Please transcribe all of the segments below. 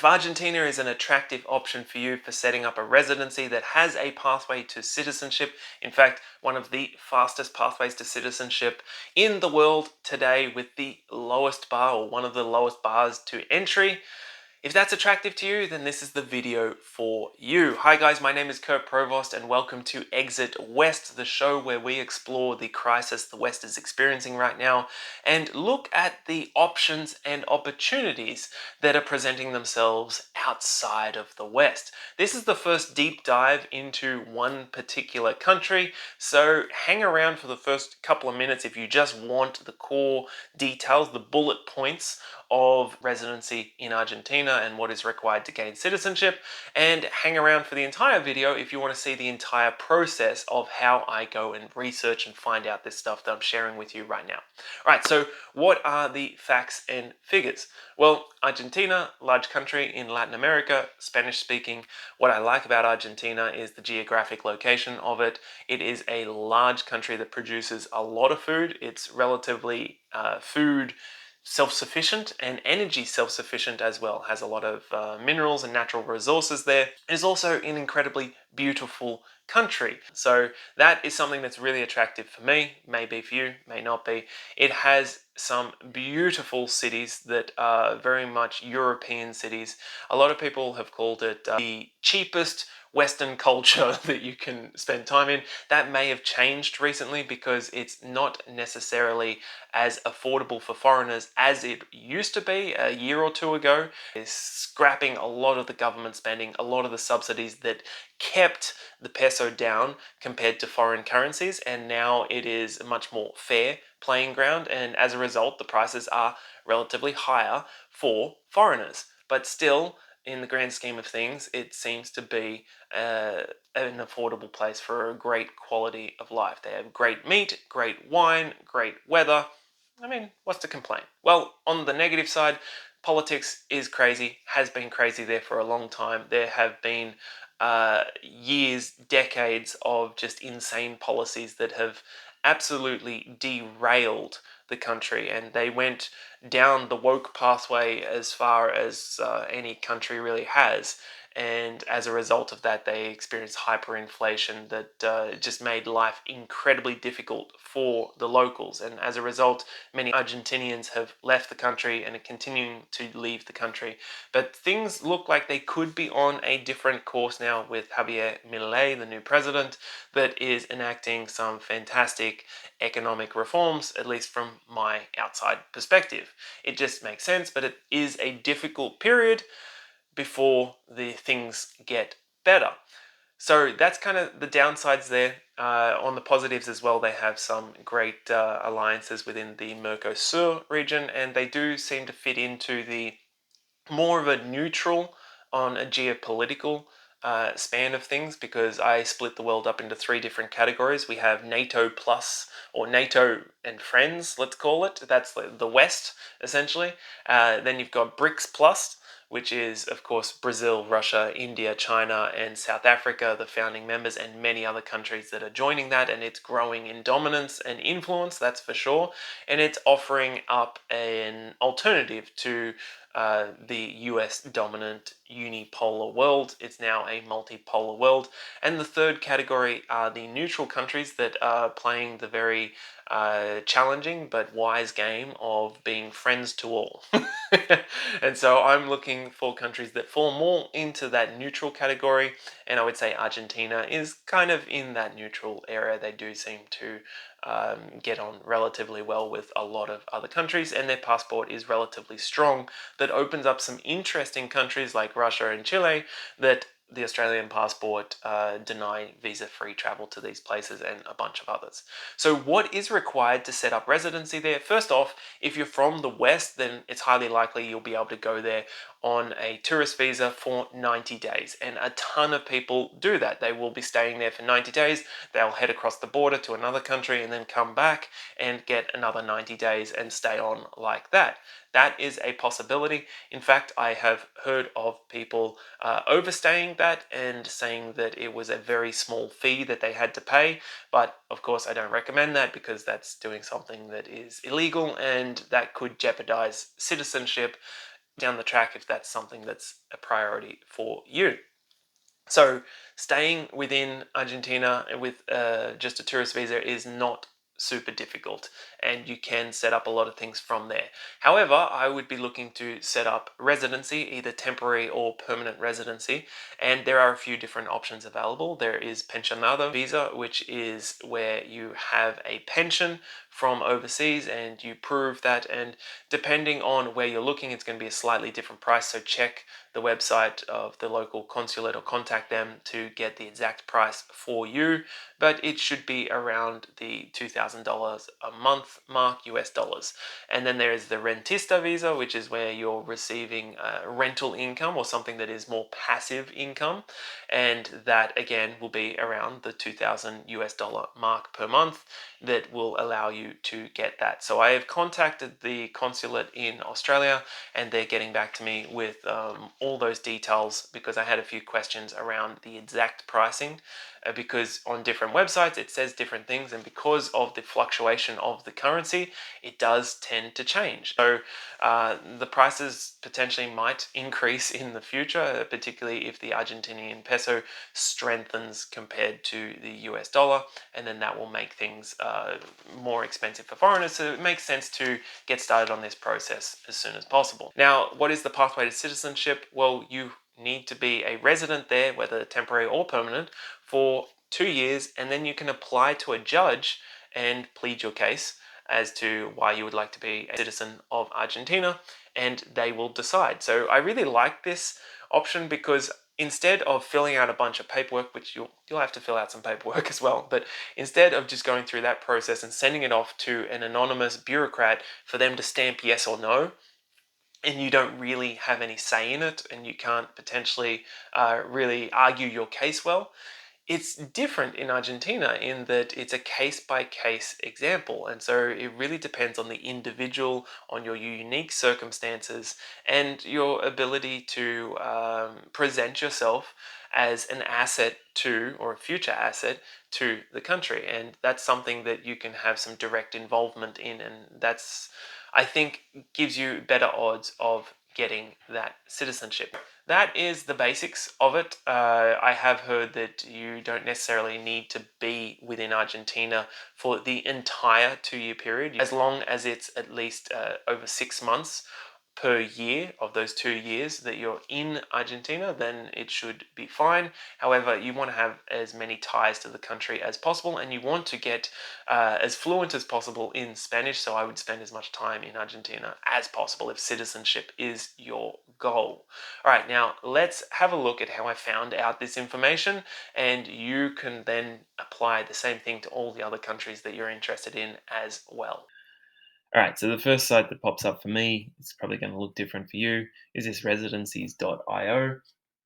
If Argentina is an attractive option for you for setting up a residency that has a pathway to citizenship, in fact, one of the fastest pathways to citizenship in the world today with the lowest bar or one of the lowest bars to entry, if that's attractive to you, then this is the video for you. Hi guys, my name is Kurt Provost and welcome to Exit West, the show where we explore the crisis the West is experiencing right now and look at the options and opportunities that are presenting themselves outside of the West. This is the first deep dive into one particular country, so hang around for the first couple of minutes if you just want the core details, the bullet points of residency in Argentina and what is required to gain citizenship, and hang around for the entire video if you want to see the entire process of how I go and research and find out this stuff that I'm sharing with you right now. Alright, so what are the facts and figures? Well, Argentina, large country in Latin America, Spanish speaking. What I like about Argentina is the geographic location of it. It is a large country that produces a lot of food. It's relatively food self-sufficient and energy self-sufficient as well, has a lot of minerals and natural resources there. It is also an incredibly beautiful country, so that is something that's really attractive for me, may be for you, may not be. It has some beautiful cities that are very much European cities. A lot of people have called it the cheapest Western culture that you can spend time in. That may have changed recently because it's not necessarily as affordable for foreigners as it used to be a year or two ago. It's scrapping a lot of the government spending, a lot of the subsidies that kept the peso down compared to foreign currencies, and now it is a much more fair playing ground, and as a result the prices are relatively higher for foreigners. But still, in the grand scheme of things, it seems to be an affordable place for a great quality of life. They have great meat, great wine, great weather. I mean, what's to complain? Well, on the negative side, politics is crazy, has been crazy there for a long time. There have been years, decades of just insane policies that have absolutely derailed the country, and they went down the woke pathway as far as any country really has. And as a result of that, they experienced hyperinflation that just made life incredibly difficult for the locals. And as a result, many Argentinians have left the country and are continuing to leave the country. But things look like they could be on a different course now with Javier Milei, the new president, that is enacting some fantastic economic reforms, at least from my outside perspective. It just makes sense, but it is a difficult period before the things get better. So that's kind of the downsides there. On the positives as well, they have some great alliances within the Mercosur region, and they do seem to fit into the more of a neutral on a geopolitical span of things, because I split the world up into three different categories. We have NATO plus, or NATO and friends, let's call it. That's the West, essentially. Then you've got BRICS plus, which is, of course, Brazil, Russia, India, China, and South Africa, the founding members, and many other countries that are joining that, and it's growing in dominance and influence, that's for sure, and it's offering up an alternative to the US dominant unipolar world. It's now a multipolar world. And the third category are the neutral countries that are playing the very challenging but wise game of being friends to all. And so I'm looking for countries that fall more into that neutral category, and I would say Argentina is kind of in that neutral area. They do seem to get on relatively well with a lot of other countries, and their passport is relatively strong. That opens up some interesting countries like Russia and Chile that the Australian passport deny visa-free travel to these places, and a bunch of others. So what is required to set up residency there? First off, if you're from the West, then it's highly likely you'll be able to go there on a tourist visa for 90 days. And a ton of people do that. They will be staying there for 90 days. They'll head across the border to another country and then come back and get another 90 days and stay on like that. That is a possibility. In fact, I have heard of people overstaying that and saying that it was a very small fee that they had to pay. But of course, I don't recommend that, because that's doing something that is illegal and that could jeopardize citizenship down the track if that's something that's a priority for you. So, staying within Argentina with just a tourist visa is not super difficult, and you can set up a lot of things from there. However, I would be looking to set up residency, either temporary or permanent residency, and there are a few different options available. There is pensionado visa, which is where you have a pension from overseas and you prove that, and depending on where you're looking, it's going to be a slightly different price. So check the website of the local consulate or contact them to get the exact price for you, but it should be around the $2,000 a month mark, US dollars. And then there is the rentista visa, which is where you're receiving rental income or something that is more passive income, and that again will be around the 2,000 US dollar mark per month. That will allow you to get that. So I have contacted the consulate in Australia, and they're getting back to me with all those details, because I had a few questions around the exact pricing, because on different websites it says different things, and because of the fluctuation of the currency, it does tend to change. So the prices potentially might increase in the future, particularly if the Argentinian peso strengthens compared to the US dollar, and then that will make things more expensive for foreigners. So it makes sense to get started on this process as soon as possible. Now, what is the pathway to citizenship? Well, you need to be a resident there, whether temporary or permanent, for 2 years, and then you can apply to a judge and plead your case as to why you would like to be a citizen of Argentina, and they will decide. So I really like this option, because instead of filling out a bunch of paperwork, which you'll have to fill out some paperwork as well, but instead of just going through that process and sending it off to an anonymous bureaucrat for them to stamp yes or no, and you don't really have any say in it, and you can't potentially really argue your case well. It's different in Argentina in that it's a case by case example. And so it really depends on the individual, on your unique circumstances, and your ability to present yourself as an asset to, or a future asset to, the country. And that's something that you can have some direct involvement in. And that's, I think, gives you better odds of getting that citizenship. That is the basics of it. I have heard that you don't necessarily need to be within Argentina for the entire 2 year period, as long as it's at least over 6 months per year of those 2 years that you're in Argentina, then it should be fine. However, you want to have as many ties to the country as possible, and you want to get as fluent as possible in Spanish. So I would spend as much time in Argentina as possible if citizenship is your goal. All right, now let's have a look at how I found out this information, and you can then apply the same thing to all the other countries that you're interested in as well. All right, so the first site that pops up for me, it's probably going to look different for you, is this residencies.io.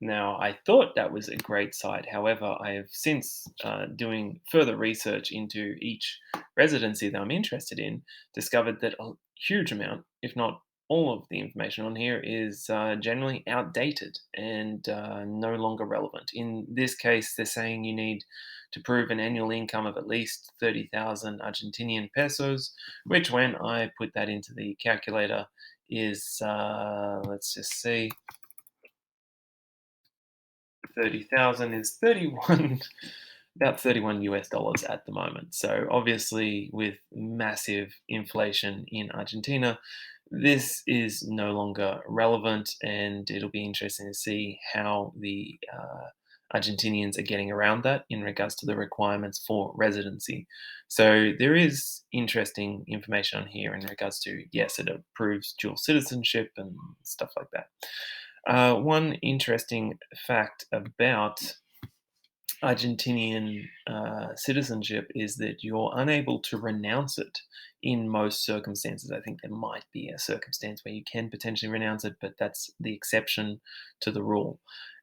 Now, I thought that was a great site. However, I have since doing further research into each residency that I'm interested in, discovered that a huge amount, if not all of the information on here, is generally outdated and no longer relevant. In this case, they're saying you need to prove an annual income of at least 30,000 Argentinian pesos, which when I put that into the calculator is, let's just see, 30,000 is 31, about 31 US dollars at the moment. So obviously, with massive inflation in Argentina, this is no longer relevant, and it'll be interesting to see how the Argentinians are getting around that in regards to the requirements for residency. So there is interesting information on here in regards to, yes, it approves dual citizenship and stuff like that. One interesting fact about Argentinian citizenship is that you're unable to renounce it in most circumstances. I think there might be a circumstance where you can potentially renounce it, but that's the exception to the rule.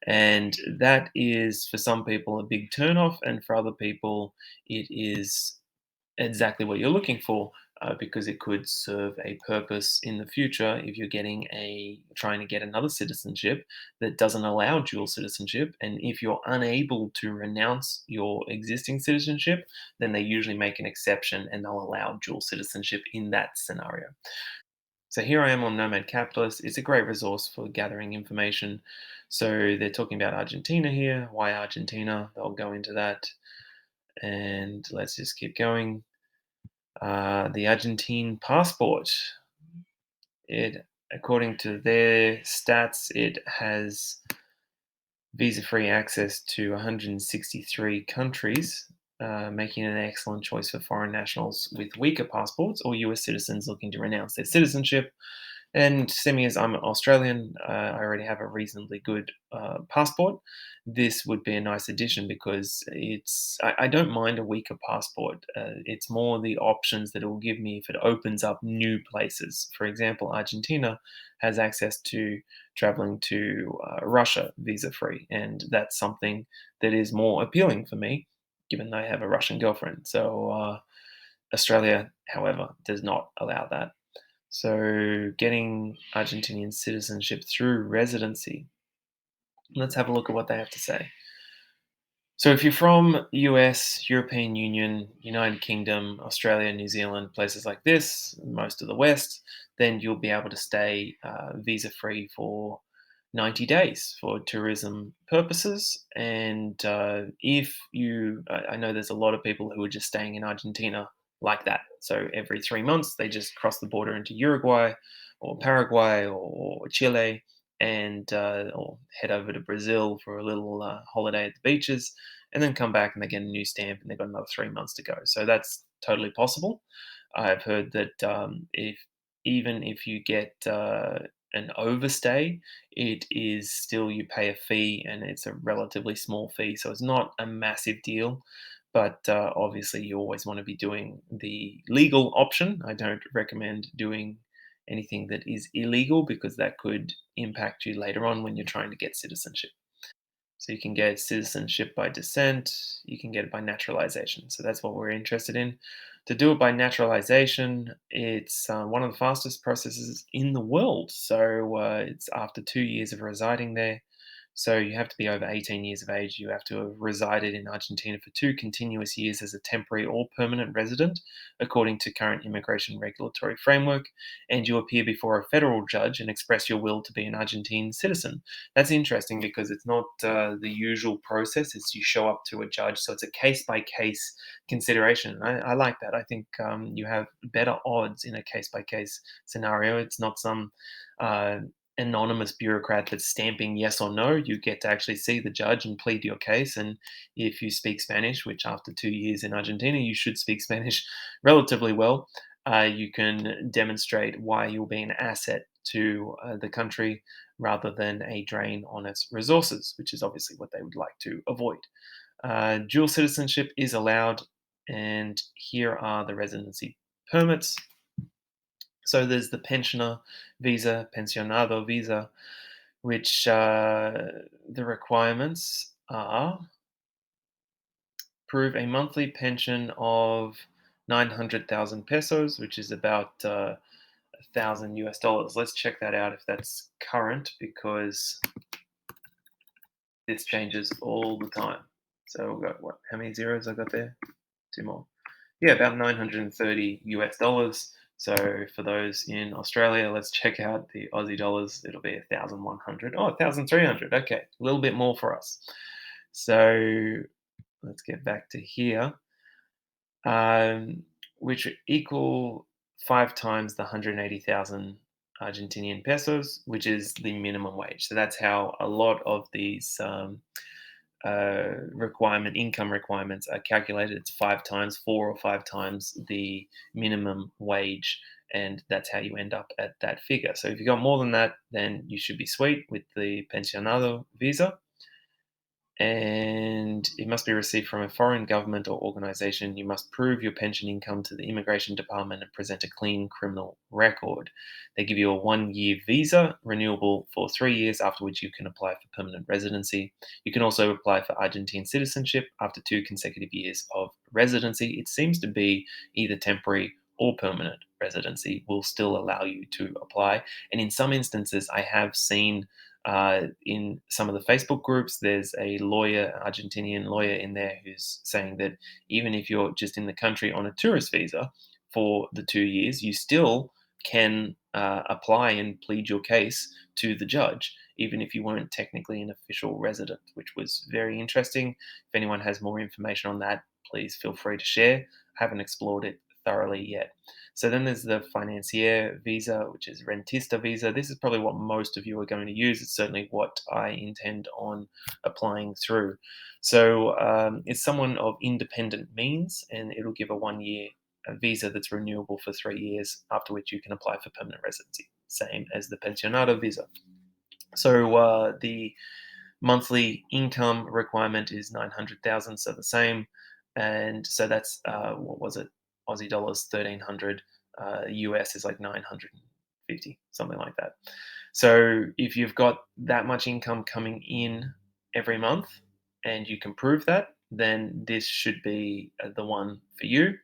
And that is, for some people, a big turnoff, and for other people, it is exactly what you're looking for, because it could serve a purpose in the future if you're trying to get another citizenship that doesn't allow dual citizenship. And if you're unable to renounce your existing citizenship, then they usually make an exception and they'll allow dual citizenship in that scenario. So here I am on Nomad Capitalist. It's a great resource for gathering information. So they're talking about Argentina here. Why Argentina? They'll go into that. And let's just keep going. The Argentine passport. It, according to their stats, it has visa-free access to 163 countries, making it an excellent choice for foreign nationals with weaker passports or US citizens looking to renounce their citizenship. And semi as I'm Australian, I already have a reasonably good passport. This would be a nice addition because I don't mind a weaker passport. It's more the options that it will give me if it opens up new places. For example, Argentina has access to traveling to Russia visa free, and that's something that is more appealing for me, given I have a Russian girlfriend. So Australia, however, does not allow that. So, getting Argentinian citizenship through residency. Let's have a look at what they have to say. So, if you're from US, European Union, United Kingdom, Australia, New Zealand, places like this, most of the West, then you'll be able to stay visa free for 90 days for tourism purposes. And if you, I know there's a lot of people who are just staying in Argentina like that. So every 3 months, they just cross the border into Uruguay or Paraguay or Chile and or head over to Brazil for a little holiday at the beaches, and then come back and they get a new stamp and they've got another 3 months to go. So that's totally possible. I've heard that if even if you get an overstay, it is still you pay a fee and it's a relatively small fee, so it's not a massive deal. But obviously, you always want to be doing the legal option. I don't recommend doing anything that is illegal because that could impact you later on when you're trying to get citizenship. So you can get citizenship by descent, you can get it by naturalization. So that's what we're interested in. To do it by naturalization, it's one of the fastest processes in the world. So it's after 2 years of residing there. So you have to be over 18 years of age. You have to have resided in Argentina for 2 continuous years as a temporary or permanent resident, according to current immigration regulatory framework. And you appear before a federal judge and express your will to be an Argentine citizen. That's interesting because it's not the usual process. It's you show up to a judge, so it's a case by case consideration. I like that. I think you have better odds in a case by case scenario. It's not some uh, anonymous bureaucrat that's stamping yes or no. You get to actually see the judge and plead your case. And if you speak Spanish, which after 2 years in Argentina, you should speak Spanish relatively well, you can demonstrate why you'll be an asset to the country rather than a drain on its resources, which is obviously what they would like to avoid. Dual citizenship is allowed, and here are the residency permits. So there's the pensioner visa, pensionado visa, which the requirements are prove a monthly pension of 900,000 pesos, which is about 1,000 US dollars. Let's check that out if that's current because this changes all the time. So we've got what? How many zeros I got there? Two more. Yeah, about 930 US dollars. So for those in Australia, let's check out the Aussie dollars. It'll be 1,100. Oh, 1,300. Okay, a little bit more for us. So let's get back to here, um, which equal 5 times the 180,000 Argentinian pesos, which is the minimum wage. So that's how a lot of these income requirements are calculated. It's 5 times, 4 or 5 times the minimum wage, and that's how you end up at that figure. So if you got more than that, then you should be sweet with the pensionado visa, and it must be received from a foreign government or organization. You must prove your pension income to the immigration department and present a clean criminal record. They give you a 1 year visa, renewable for 3 years, after which you can apply for permanent residency. You can also apply for Argentine citizenship after 2 consecutive years of residency. It seems to be either temporary or permanent residency will still allow you to apply. And in some instances, I have seen in some of the Facebook groups, there's a lawyer, Argentinian lawyer in there, who's saying that even if you're just in the country on a tourist visa for the 2 years, you still can apply and plead your case to the judge, even if you weren't technically an official resident, which was very interesting. If anyone has more information on that, please feel free to share. I haven't explored it thoroughly yet. So then there's the financier visa, which is rentista visa. This is probably what most of you are going to use. It's certainly what I intend on applying through. So it's someone of independent means, and it'll give a 1 year visa that's renewable for 3 years, after which you can apply for permanent residency, same as the pensionado visa. So the monthly income requirement is 900,000, so the same, and so that's what was it? Aussie dollars 1,300. US is like 950, something like that. So if you've got that much income coming in every month, and you can prove that, then this should be the one for you.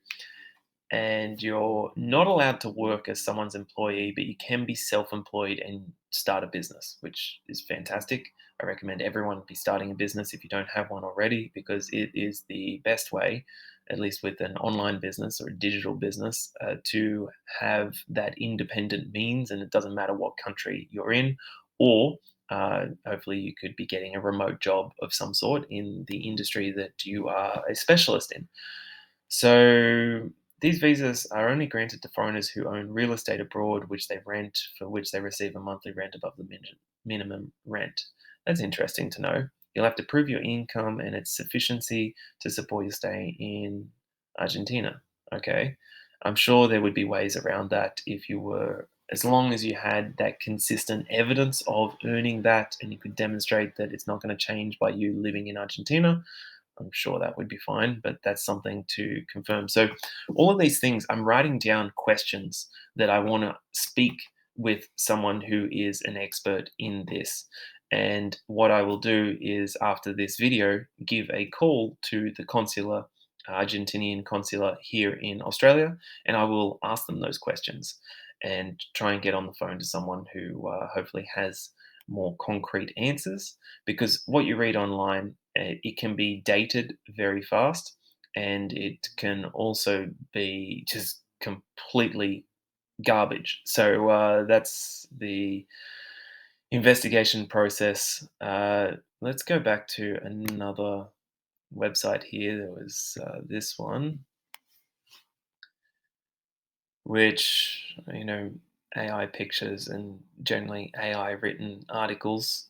And you're not allowed to work as someone's employee, but you can be self-employed and start a business, which is fantastic. I recommend everyone be starting a business if you don't have one already, because it is the best way, at least with an online business or a digital business, to have that independent means, and it doesn't matter what country you're in, or hopefully you could be getting a remote job of some sort in the industry that you are a specialist in. So these visas are only granted to foreigners who own real estate abroad, which they rent, for which they receive a monthly rent above the minimum rent. That's interesting to know. You'll have to prove your income and its sufficiency to support your stay in Argentina. Okay. I'm sure there would be ways around that if you were, as long as you had that consistent evidence of earning that and you could demonstrate that it's not going to change by you living in Argentina. I'm sure that would be fine, but that's something to confirm. So, all of these things, I'm writing down questions that I want to speak with someone who is an expert in this. And what I will do is, after this video, give a call to the consular, Argentinian consular here in Australia, and I will ask them those questions and try and get on the phone to someone who hopefully has more concrete answers, because what you read online, it can be dated very fast, and it can also be just completely garbage. So that's the investigation process. Let's go back to another website here. There was this one, which, AI pictures and generally AI written articles,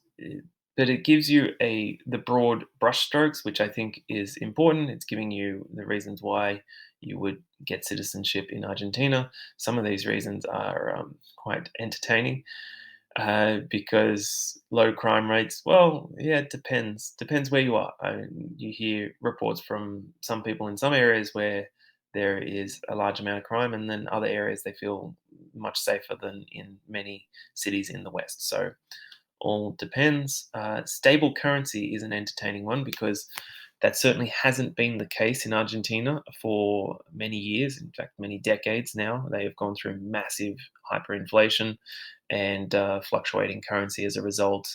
but it gives you the broad brushstrokes, which I think is important. It's giving you the reasons why you would get citizenship in Argentina. Some of these reasons are quite entertaining, because low crime rates. Well, yeah, it depends where you are. You hear reports from some people in some areas where there is a large amount of crime, and then other areas they feel much safer than in many cities in the West. So all depends. Stable currency is an entertaining one, because that certainly hasn't been the case in Argentina for many years. In fact, many decades now. They have gone through massive hyperinflation and fluctuating currency as a result.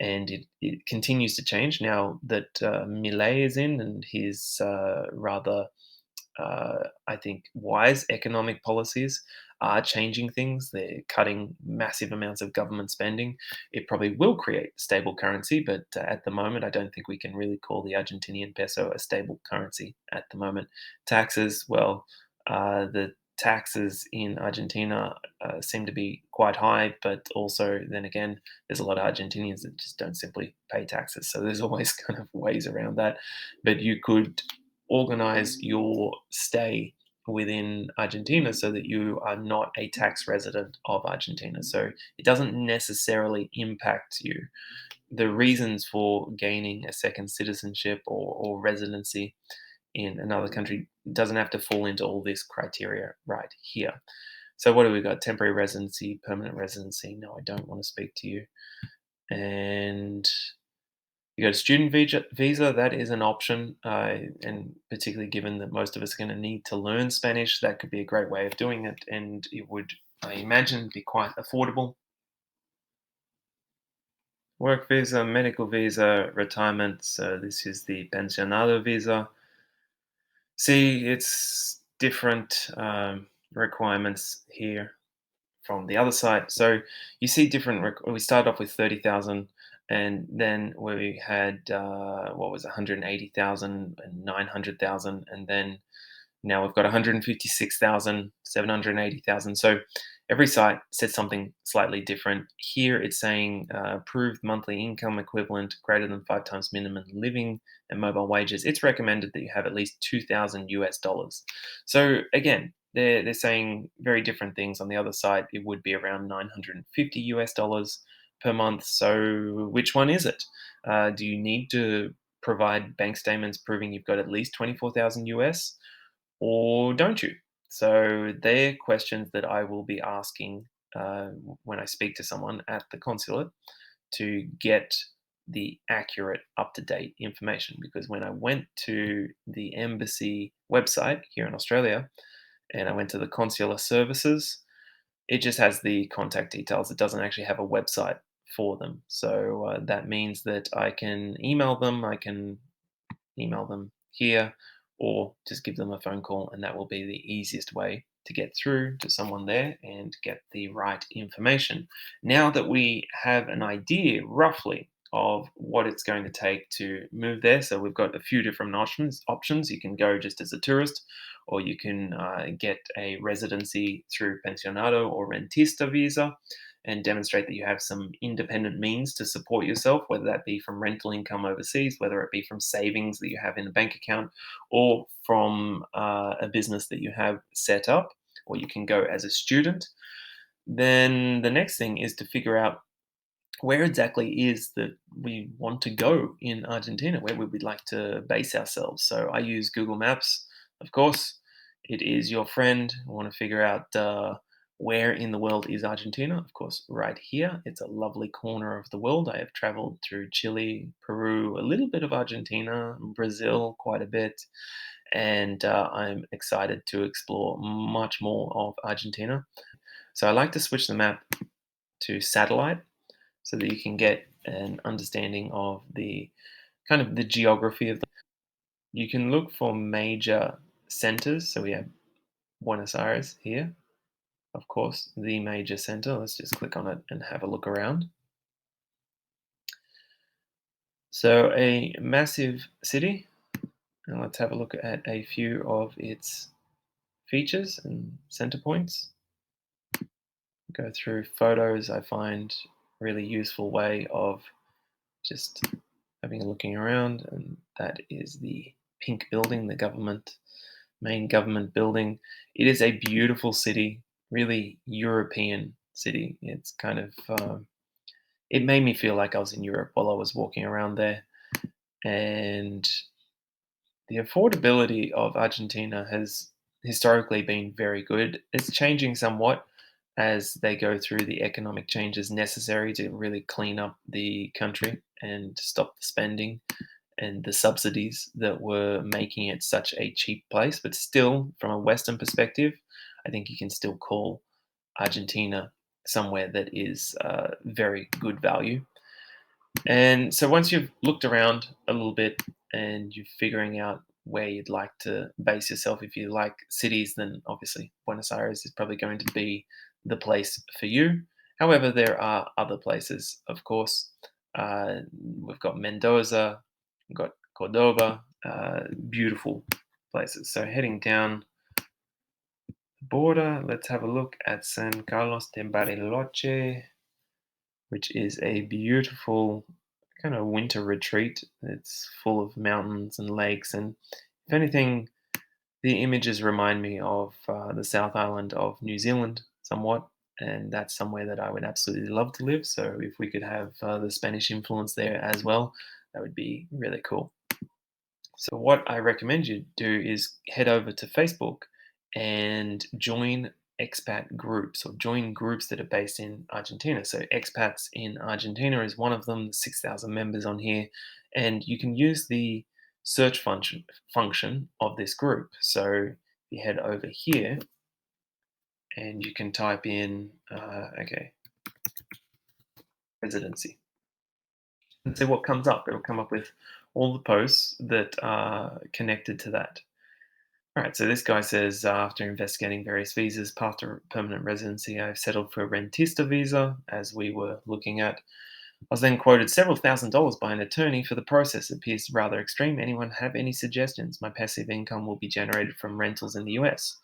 And it continues to change now that Millet is in, and his rather, I think, wise economic policies are changing things. They're cutting massive amounts of government spending. It probably will create stable currency, but at the moment, I don't think we can really call the Argentinian peso a stable currency at the moment. Taxes, well, the taxes in Argentina seem to be quite high, but also, then again, there's a lot of Argentinians that just don't simply pay taxes. So there's always kind of ways around that. But you could organize your stay within Argentina so that you are not a tax resident of Argentina. So it doesn't necessarily impact you. The reasons for gaining a second citizenship or residency in another country doesn't have to fall into all this criteria right here. So what do we got? Temporary residency, permanent residency. No, I don't want to speak to you. And you got a student visa, that is an option, and particularly given that most of us are going to need to learn Spanish, that could be a great way of doing it, and it would, I imagine, be quite affordable. Work visa, medical visa, retirement. So this is the pensionado visa. See, it's different requirements here. from the other side. So you see different. We started off with 30,000, and then we had what was 180,000 and 900,000, and then now we've got 156,000, 780,000. So every site says something slightly different. Here it's saying approved monthly income equivalent greater than 5 times minimum living and mobile wages. It's recommended that you have at least 2,000 US dollars. So again, they're saying very different things. On the other side, it would be around 950 US dollars per month. So which one is it? Do you need to provide bank statements proving you've got at least 24,000 US? Or don't you? So they're questions that I will be asking when I speak to someone at the consulate to get the accurate, up to date information. Because when I went to the embassy website here in Australia and I went to the consular services, it just has the contact details. It doesn't actually have a website for them. So that means that I can email them, here, or just give them a phone call, and that will be the easiest way to get through to someone there and get the right information. Now that we have an idea roughly of what it's going to take to move there, so we've got a few different options. You can go just as a tourist, or you can get a residency through pensionado or rentista visa and demonstrate that you have some independent means to support yourself, whether that be from rental income overseas, whether it be from savings that you have in a bank account, or from a business that you have set up, or you can go as a student. Then the next thing is to figure out where exactly is that we want to go in Argentina? Where would we like to base ourselves? So I use Google Maps, of course. It is your friend. I want to figure out where in the world is Argentina. Of course, right here. It's a lovely corner of the world. I have traveled through Chile, Peru, a little bit of Argentina, Brazil, quite a bit. And I'm excited to explore much more of Argentina. So I like to switch the map to satellite so that you can get an understanding of the kind of the geography of the. You can look for major centers. So we have Buenos Aires here, of course, the major center. Let's just click on it and have a look around. So a massive city, and let's have a look at a few of its features and center points. Go through photos. I find really useful way of just having a looking around, and that is the pink building, the main government building. It is a beautiful city, really European city. It's kind of it made me feel like I was in Europe while I was walking around there, and the affordability of Argentina has historically been very good. It's changing somewhat as they go through the economic changes necessary to really clean up the country and stop the spending and the subsidies that were making it such a cheap place. But still, from a Western perspective, I think you can still call Argentina somewhere that is very good value. And so once you've looked around a little bit and you're figuring out where you'd like to base yourself, if you like cities, then obviously Buenos Aires is probably going to be the place for you. However, there are other places, of course. We've got Mendoza, we've got Cordoba, beautiful places. So heading down the border, let's have a look at San Carlos de Bariloche, which is a beautiful kind of winter retreat. It's full of mountains and lakes, and if anything, the images remind me of the South Island of New Zealand somewhat, and that's somewhere that I would absolutely love to live. So if we could have the Spanish influence there as well, that would be really cool. So what I recommend you do is head over to Facebook and join expat groups or join groups that are based in Argentina. So expats in Argentina is one of them, 6,000 members on here, and you can use the search function of this group. So you head over here and you can type in, residency, and see what comes up. It'll come up with all the posts that are connected to that. All right, so this guy says after investigating various visas, path to permanent residency, I've settled for a rentista visa, as we were looking at. I was then quoted several thousand dollars by an attorney for the process. It appears rather extreme. Anyone have any suggestions? My passive income will be generated from rentals in the US.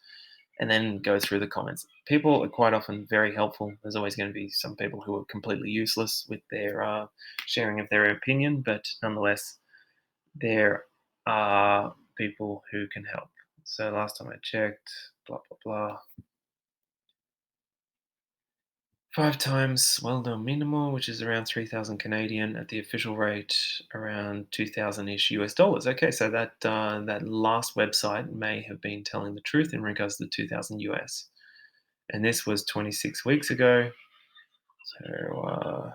And then go through the comments. People are quite often very helpful. There's always going to be some people who are completely useless with their sharing of their opinion, but nonetheless, there are people who can help. So last time I checked, blah blah blah. 5 times well done minimal, which is around 3,000 Canadian at the official rate, around 2,000 ish US dollars. Okay, so that last website may have been telling the truth in regards to the 2,000 US, and this was 26 weeks ago. So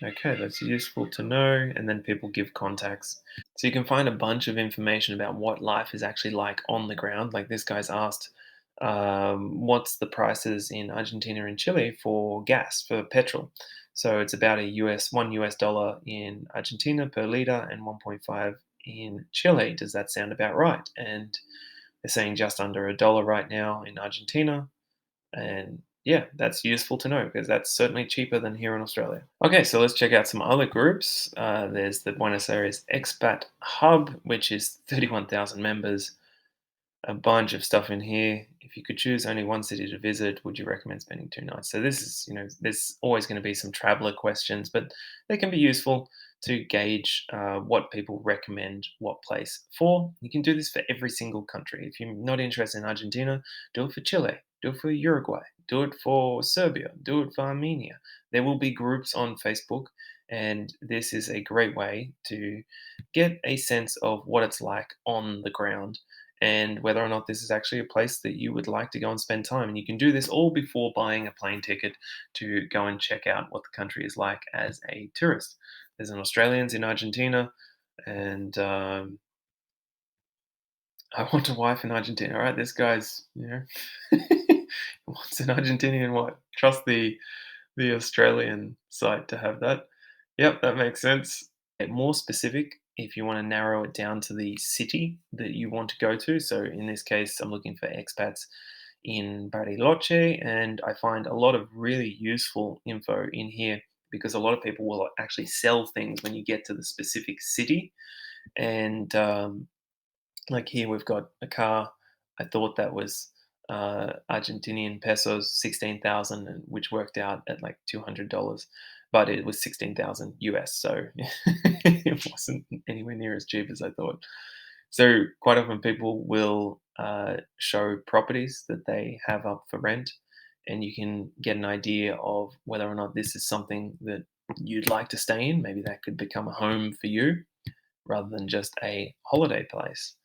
okay, that's useful to know. And then people give contacts. So you can find a bunch of information about what life is actually like on the ground. Like this guy's asked, what's the prices in Argentina and Chile for gas, for petrol? So it's about a US dollar in Argentina per liter and 1.5 in Chile. Does that sound about right? And they're saying just under a dollar right now in Argentina. And yeah, that's useful to know because that's certainly cheaper than here in Australia. Okay, so let's check out some other groups. There's the Buenos Aires Expat Hub, which is 31,000 members, a bunch of stuff in here. If you could choose only one city to visit, would you recommend spending 2 nights? So this is, there's always going to be some traveler questions, but they can be useful to gauge what people recommend what place for. You can do this for every single country. If you're not interested in Argentina, do it for Chile, do it for Uruguay, do it for Serbia, do it for Armenia. There will be groups on Facebook, and this is a great way to get a sense of what it's like on the ground and whether or not this is actually a place that you would like to go and spend time. And you can do this all before buying a plane ticket to go and check out what the country is like as a tourist. There's an Australians in Argentina, and I want a wife in Argentina. All right, this guy's, wants an Argentinian wife. Trust the Australian site to have that. Yep, that makes sense. Get more specific if you want to narrow it down to the city that you want to go to. So in this case, I'm looking for expats in Bariloche, and I find a lot of really useful info in here because a lot of people will actually sell things when you get to the specific city. And like here, we've got a car. I thought that was Argentinian pesos, 16,000, which worked out at like $200, but it was 16,000 US. So it wasn't anywhere near as cheap as I thought. So quite often people will show properties that they have up for rent, and you can get an idea of whether or not this is something that you'd like to stay in. Maybe that could become a home for you rather than just a holiday place,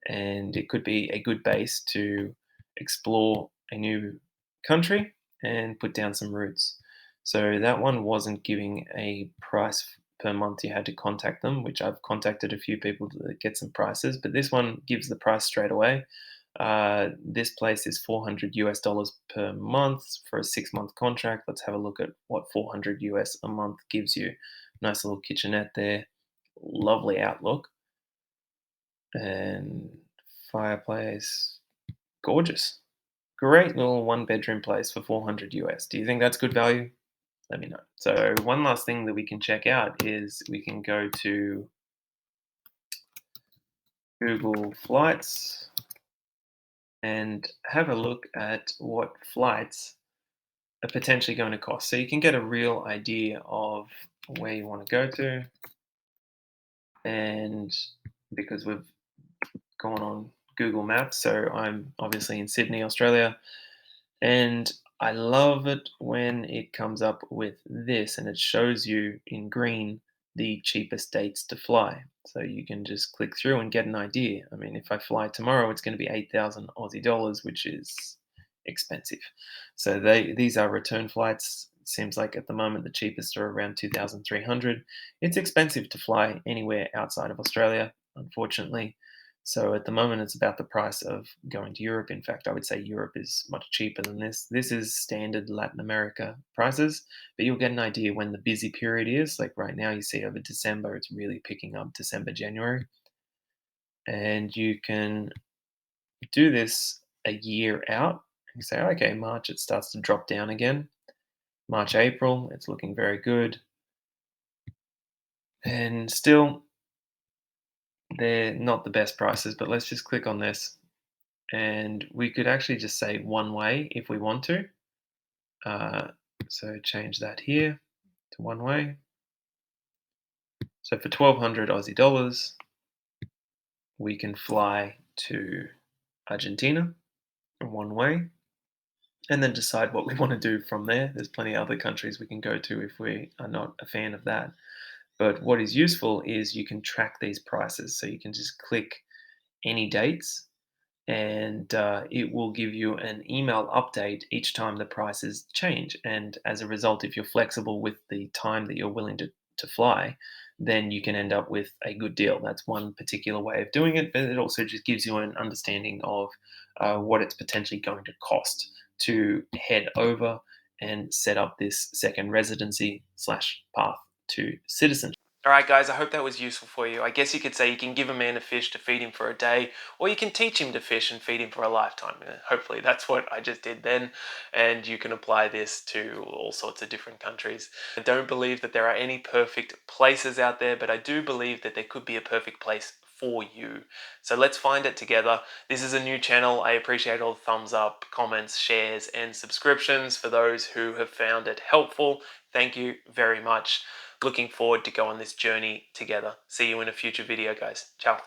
and it could be a good base to explore a new country and put down some roots. So that one wasn't giving a price per month. You had to contact them, which I've contacted a few people to get some prices, but this one gives the price straight away. This place is 400 US dollars per month for a 6 month contract. Let's have a look at what 400 US a month gives you. Nice little kitchenette there, lovely outlook, and fireplace. Gorgeous. Great little one bedroom place for 400 US. Do you think that's good value? Let me know. So, one last thing that we can check out is we can go to Google Flights and have a look at what flights are potentially going to cost. So, you can get a real idea of where you want to go to. And because we've gone on Google Maps, so I'm obviously in Sydney, Australia. And I love it when it comes up with this and it shows you in green the cheapest dates to fly. So you can just click through and get an idea. I mean, if I fly tomorrow, it's going to be 8,000 Aussie dollars, which is expensive. So these are return flights. It seems like at the moment the cheapest are around 2,300. It's expensive to fly anywhere outside of Australia, unfortunately. So at the moment, it's about the price of going to Europe. In fact, I would say Europe is much cheaper than this. This is standard Latin America prices, but you'll get an idea when the busy period is. Like right now, you see over December, it's really picking up December, January. and you can do this a year out. You say, okay, March, it starts to drop down again. March, April, it's looking very good. And still, they're not the best prices, but let's just click on this. And we could actually just say one way if we want to. Uh, so change that here to one way. So for 1,200 Aussie dollars, we can fly to Argentina in one way and then decide what we want to do from there. There's plenty of other countries we can go to if we are not a fan of that. But what is useful is you can track these prices. So you can just click any dates and it will give you an email update each time the prices change. And as a result, if you're flexible with the time that you're willing to fly, then you can end up with a good deal. That's one particular way of doing it, but it also just gives you an understanding of what it's potentially going to cost to head over and set up this second residency slash path to citizenship. All right, guys, I hope that was useful for you. I guess you could say you can give a man a fish to feed him for a day, or you can teach him to fish and feed him for a lifetime. Hopefully, that's what I just did then, and you can apply this to all sorts of different countries. I don't believe that there are any perfect places out there, but I do believe that there could be a perfect place for you. So let's find it together. This is a new channel. I appreciate all the thumbs up, comments, shares, and subscriptions for those who have found it helpful. Thank you very much. Looking forward to go on this journey together. See you in a future video, guys. Ciao.